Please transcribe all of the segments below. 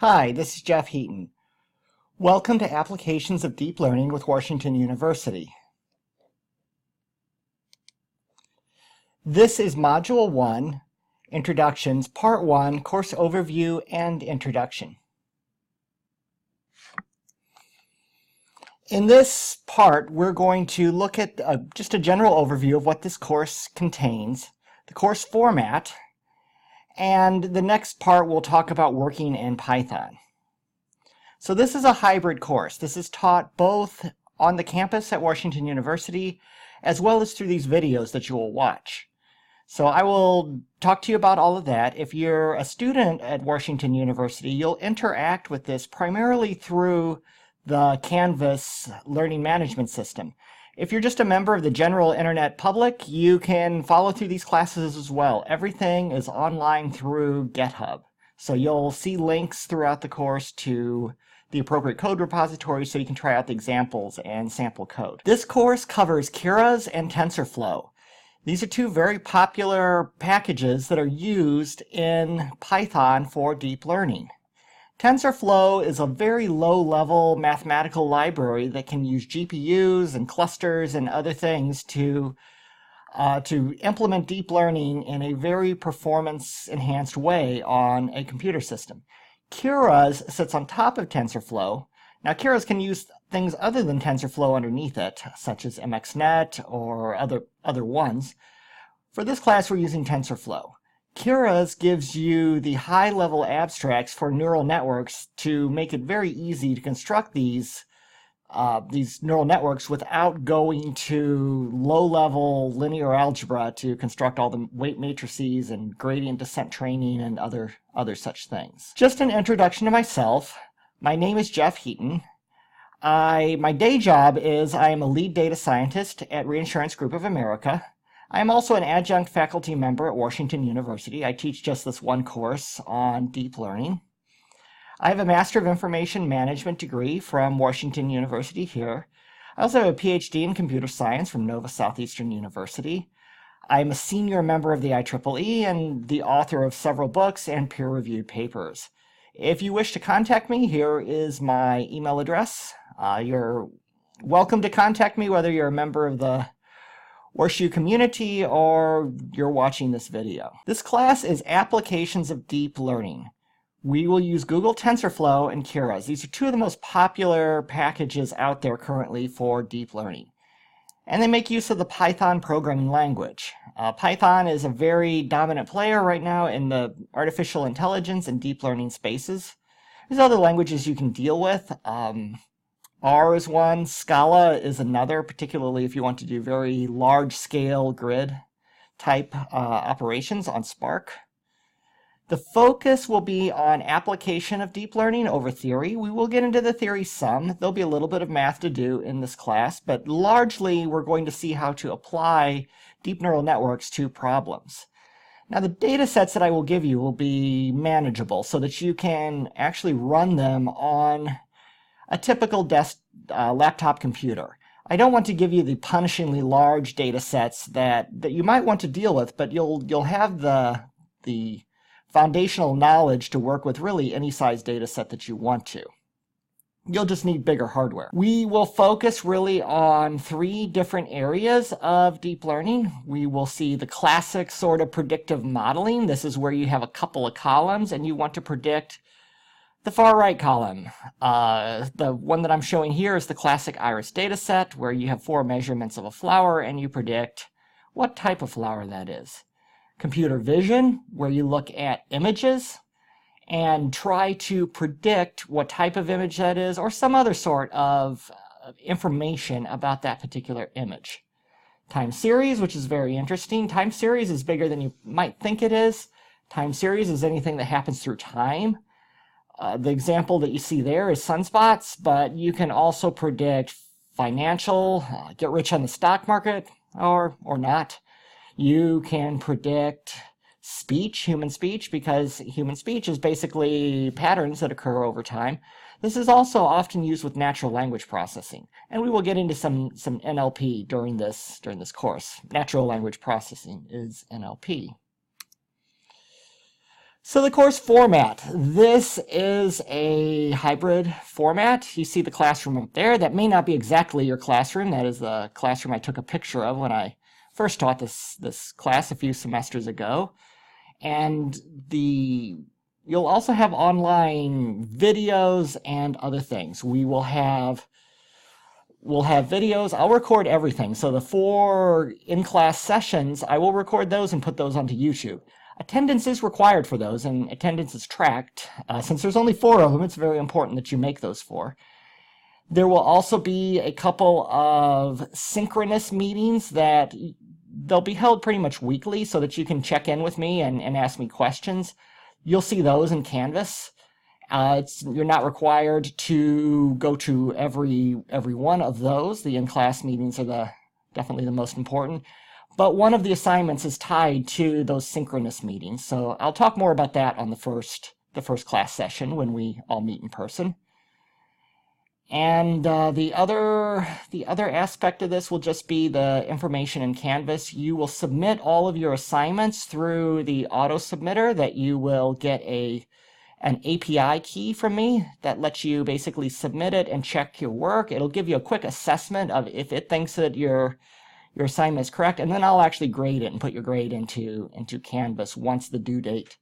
Hi, this is Jeff Heaton. Welcome to Applications of Deep Learning with Washington University. This is Module 1, Introductions, Part 1, Course Overview and Introduction. In this part, we're going to look at just a general overview of what this course contains, the course format, and the next part we'll talk about working in Python. So this is a hybrid course. This is taught both on the campus at Washington University as well as through these videos that you will watch. So I will talk to you about all of that. If you're a student at Washington University, you'll interact with this primarily through the Canvas learning management system. If you're just a member of the general internet public, you can follow through these classes as well. Everything is online through GitHub. So you'll see links throughout the course to the appropriate code repository so you can try out the examples and sample code. This course covers Keras and TensorFlow. These are two very popular packages that are used in Python for deep learning. TensorFlow is a very low-level mathematical library that can use GPUs and clusters and other things to implement deep learning in a very performance-enhanced way on a computer system. Keras sits on top of TensorFlow. Now, Keras can use things other than TensorFlow underneath it, such as MXNet or other ones. For this class, we're using TensorFlow. Keras gives you the high-level abstracts for neural networks to make it very easy to construct these neural networks without going to low-level linear algebra to construct all the weight matrices and gradient descent training and other such things. Just an introduction to myself. My name is Jeff Heaton. My day job is I am a lead data scientist at Reinsurance Group of America. I am also an adjunct faculty member at Washington University. I teach just this one course on deep learning. I have a Master of Information Management degree from Washington University here. I also have a Ph.D. in Computer Science from Nova Southeastern University. I'm a senior member of the IEEE and the author of several books and peer-reviewed papers. If you wish to contact me, here is my email address. You're welcome to contact me whether you're a member of the WashU community or you're watching this video. This class is Applications of Deep Learning. We will use Google TensorFlow and Keras. These are two of the most popular packages out there currently for deep learning. And they make use of the Python programming language. Python is a very dominant player right now in the artificial intelligence and deep learning spaces. There's other languages you can deal with. R is one, Scala is another, particularly if you want to do very large-scale grid-type operations on Spark. The focus will be on application of deep learning over theory. We will get into the theory some. There'll be a little bit of math to do in this class, but largely we're going to see how to apply deep neural networks to problems. Now, the data sets that I will give you will be manageable so that you can actually run them on a typical laptop computer. I don't want to give you the punishingly large data sets that you might want to deal with, but you'll have the foundational knowledge to work with really any size data set that you want to. You'll just need bigger hardware. We will focus really on three different areas of deep learning. We will see the classic sort of predictive modeling. This is where you have a couple of columns and you want to predict the far right column. The one that I'm showing here is the classic iris data set where you have 4 measurements of a flower and you predict what type of flower that is. Computer vision, where you look at images and try to predict what type of image that is or some other sort of information about that particular image. Time series, which is very interesting. Time series is bigger than you might think it is. Time series is anything that happens through time. The example that you see there is sunspots, but you can also predict financial, get rich on the stock market, or not. You can predict speech, human speech, because human speech is basically patterns that occur over time. This is also often used with natural language processing, and we will get into some NLP during this course. Natural language processing is NLP. So the course format, this is a hybrid format. You see the classroom up there. That may not be exactly your classroom. That is the classroom I took a picture of when I first taught this class a few semesters ago. And you'll also have online videos and other things. We'll have videos. I'll record everything. So the 4 in-class sessions, I will record those and put those onto YouTube. Attendance is required for those, and attendance is tracked. Since there's only 4 of them, it's very important that you make those 4. There will also be a couple of synchronous meetings that they'll be held pretty much weekly so that you can check in with me and ask me questions. You'll see those in Canvas. You're not required to go to every one of those. The in-class meetings are definitely the most important. But one of the assignments is tied to those synchronous meetings. So I'll talk more about that on the first class session when we all meet in person. And the other aspect of this will just be the information in Canvas. You will submit all of your assignments through the auto submitter that you will get an API key from me that lets you basically submit it and check your work. It'll give you a quick assessment of if it thinks that your assignment is correct, and then I'll actually grade it and put your grade into Canvas once the due date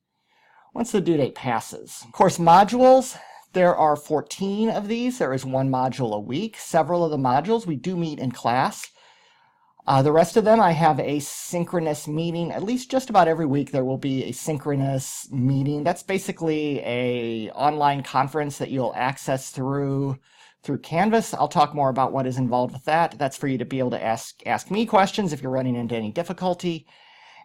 passes. Course modules, there are 14 of these. There is 1 module a week. Several of the modules we do meet in class. The rest of them I have a synchronous meeting. At least just about every week there will be a synchronous meeting. That's basically an online conference that you'll access through Canvas. I'll talk more about what is involved with that. That's for you to be able to ask me questions if you're running into any difficulty.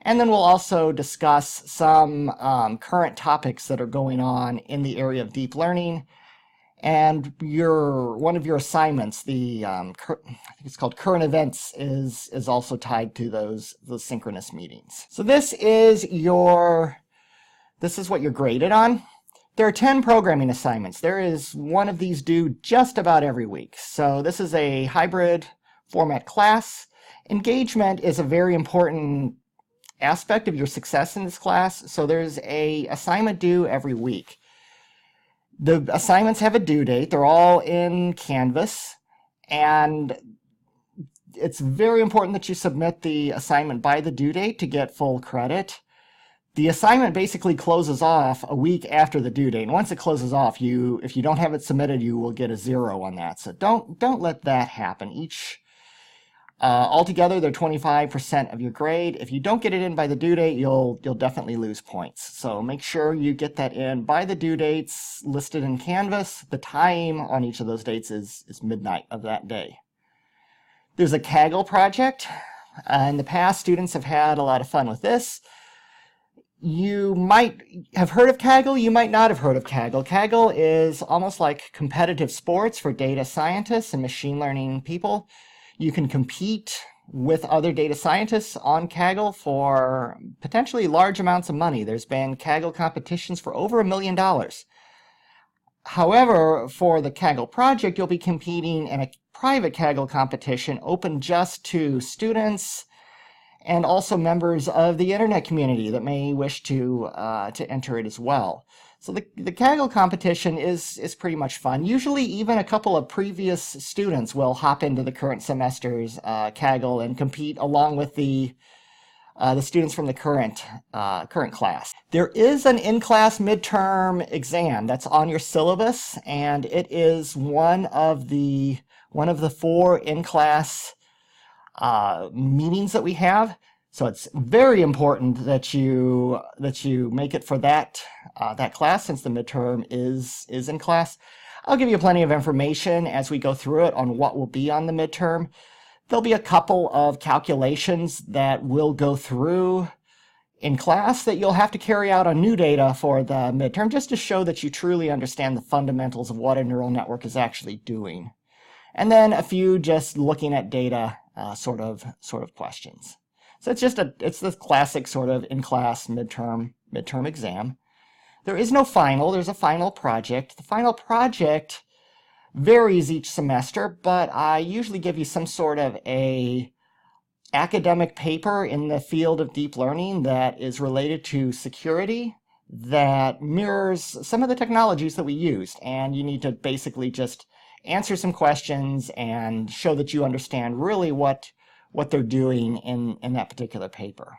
And then we'll also discuss some current topics that are going on in the area of deep learning. And one of your assignments, I think it's called current events, is also tied to those synchronous meetings. So this is what you're graded on. There are 10 programming assignments. There is one of these due just about every week. So this is a hybrid format class. Engagement is a very important aspect of your success in this class. So there's an assignment due every week. The assignments have a due date. They're all in Canvas. And it's very important that you submit the assignment by the due date to get full credit. The assignment basically closes off a week after the due date. And once it closes off, if you don't have it submitted, you will get a 0 on that. So don't let that happen. Altogether, they're 25% of your grade. If you don't get it in by the due date, you'll definitely lose points. So make sure you get that in by the due dates listed in Canvas. The time on each of those dates is midnight of that day. There's a Kaggle project. In the past, students have had a lot of fun with this. You might have heard of Kaggle, you might not have heard of Kaggle. Kaggle is almost like competitive sports for data scientists and machine learning people. You can compete with other data scientists on Kaggle for potentially large amounts of money. There's been Kaggle competitions for over $1 million. However, for the Kaggle project, you'll be competing in a private Kaggle competition open just to students and also members of the internet community that may wish to enter it as well. So the Kaggle competition is pretty much fun. Usually even a couple of previous students will hop into the current semester's Kaggle and compete along with the students from the current class. There is an in-class midterm exam that's on your syllabus, and it is one of the 4 in-class meetings that we have. So it's very important that you make it for that class, since the midterm is in class. I'll give you plenty of information as we go through it on what will be on the midterm. There'll be a couple of calculations that we'll go through in class that you'll have to carry out on new data for the midterm, just to show that you truly understand the fundamentals of what a neural network is actually doing. And then a few just looking at data sort of questions. So it's the classic sort of in-class midterm exam. There is no final. There's a final project. The final project varies each semester, but I usually give you some sort of a academic paper in the field of deep learning that is related to security that mirrors some of the technologies that we used, and you need to basically just answer some questions and show that you understand really what they're doing in that particular paper.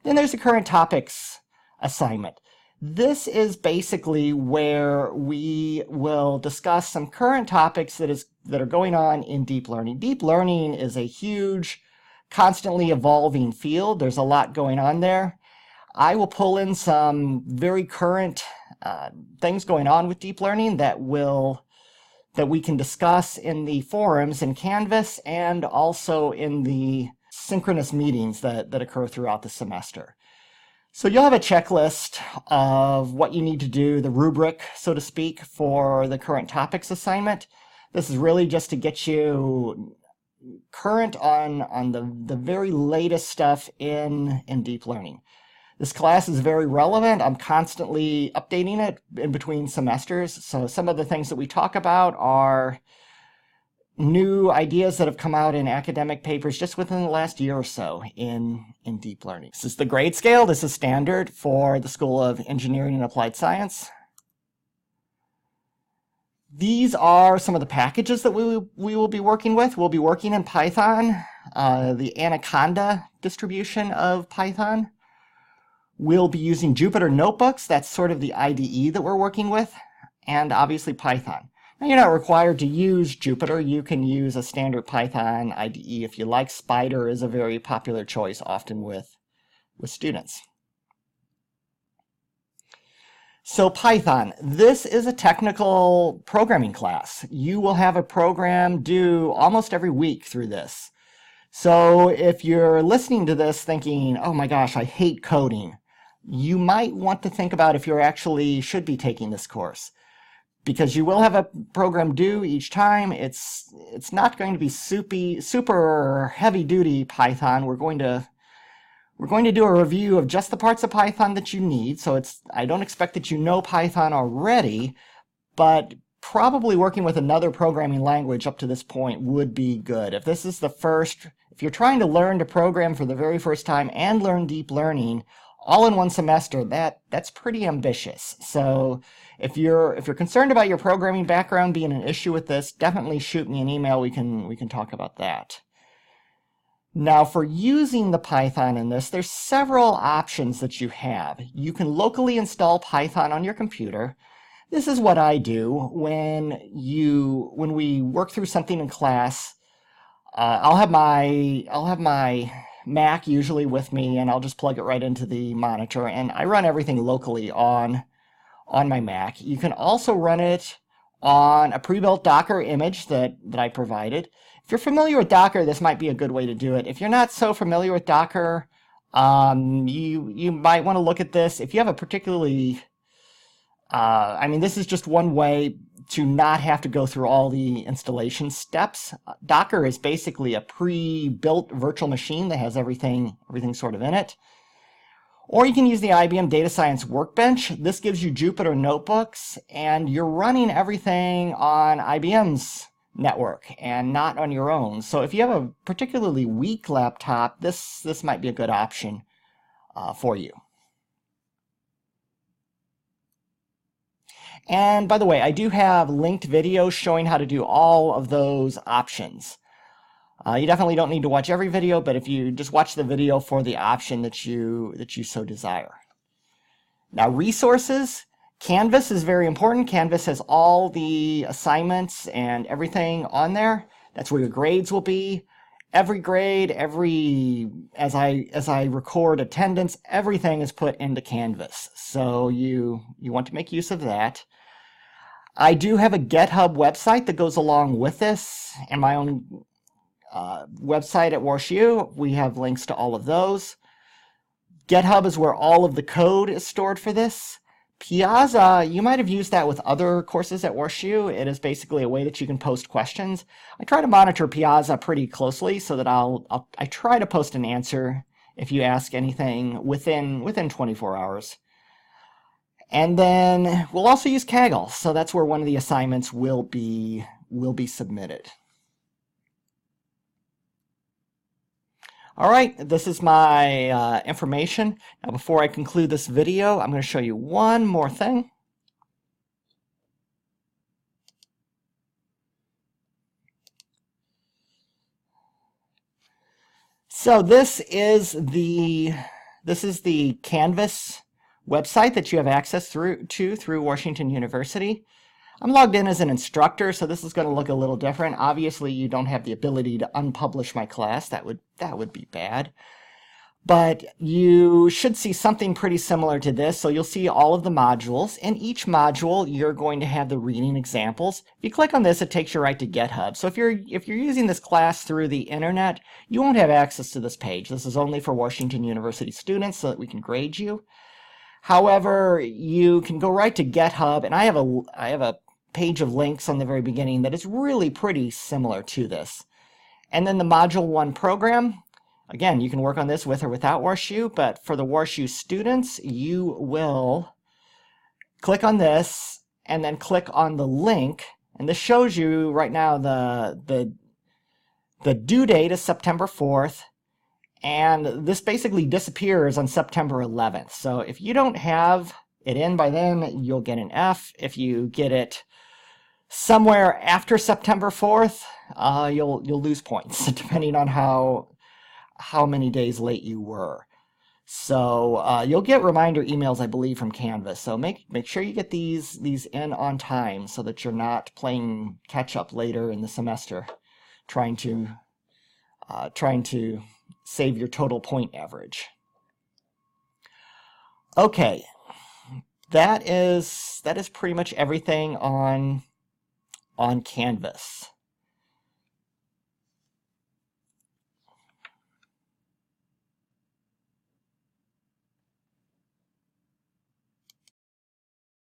Then there's the current topics assignment. This is basically where we will discuss some current topics that are going on in deep learning. Deep learning is a huge, constantly evolving field. There's a lot going on there. I will pull in some very current things going on with deep learning that we can discuss in the forums in Canvas and also in the synchronous meetings that occur throughout the semester. So you'll have a checklist of what you need to do, the rubric, so to speak, for the current topics assignment. This is really just to get you current on the very latest stuff in deep learning. This class is very relevant. I'm constantly updating it in between semesters. So some of the things that we talk about are new ideas that have come out in academic papers just within the last year or so in deep learning. This is the grade scale. This is standard for the School of Engineering and Applied Science. These are some of the packages that we will be working with. We'll be working in Python, the Anaconda distribution of Python. We'll be using Jupyter Notebooks. That's sort of the IDE that we're working with, and obviously Python. Now, you're not required to use Jupyter. You can use a standard Python IDE if you like. Spider is a very popular choice, often with students. So Python, this is a technical programming class. You will have a program due almost every week through this. So if you're listening to this thinking, oh my gosh, I hate coding, you might want to think about if you actually should be taking this course, because you will have a program due each time. It's not going to be super heavy-duty Python. We're going to do a review of just the parts of Python that you need. So I don't expect that you know Python already, but probably working with another programming language up to this point would be good. If this is if you're trying to learn to program for the very first time and learn deep learning all in one semester, that's pretty ambitious. So if you're concerned about your programming background being an issue with this, definitely shoot me an email. We can talk about that. Now, for using the Python in this, there's several options that you have. You can locally install Python on your computer. This is what I do when we work through something in class. I'll have my Mac usually with me, and I'll just plug it right into the monitor, and I run everything locally on my Mac. You can also run it on a pre-built Docker image that I provided. If you're familiar with Docker, this might be a good way to do it. If you're not so familiar with Docker, you might want to look at this. If you have a particularly, this is just one way to not have to go through all the installation steps. Docker is basically a pre-built virtual machine that has everything sort of in it. Or you can use the IBM Data Science Workbench. This gives you Jupyter Notebooks, and you're running everything on IBM's network and not on your own. So if you have a particularly weak laptop, this might be a good option for you. And by the way, I do have linked videos showing how to do all of those options. You definitely don't need to watch every video, but if you just watch the video for the option that you so desire. Now, resources. Canvas is very important. Canvas has all the assignments and everything on there. That's where your grades will be. Every grade, as I record attendance, everything is put into Canvas. So you want to make use of that. I do have a GitHub website that goes along with this, and my own website at WashU. We have links to all of those. GitHub is where all of the code is stored for this. Piazza, you might have used that with other courses at WashU. It is basically a way that you can post questions. I try to monitor Piazza pretty closely so that I try to post an answer if you ask anything within 24 hours. And then we'll also use Kaggle, so that's where one of the assignments will be submitted. All right, this is my information. Now before I conclude this video, I'm going to show you one more thing. So this is the Canvas website that you have access through Washington University. I'm logged in as an instructor, so this is going to look a little different. Obviously, you don't have the ability to unpublish my class. That would be bad. But you should see something pretty similar to this. So you'll see all of the modules. In each module, you're going to have the reading examples. If you click on this, it takes you right to GitHub. So if you're using this class through the internet, you won't have access to this page. This is only for Washington University students so that we can grade you. However, you can go right to GitHub, and I have a page of links on the very beginning that is really pretty similar to this. And then the Module 1 program. Again, you can work on this with or without WashU, but for the WashU students, you will click on this and then click on the link. And this shows you right now the due date is September 4th, and this basically disappears on September 11th. So if you don't have it in by then, you'll get an F. If you get it somewhere after September 4th, you'll lose points, depending on how many days late you were. So you'll get reminder emails, I believe, from Canvas. So make sure you get these in on time so that you're not playing catch up later in the semester, trying to save your total point average. Okay, that is pretty much everything on Canvas.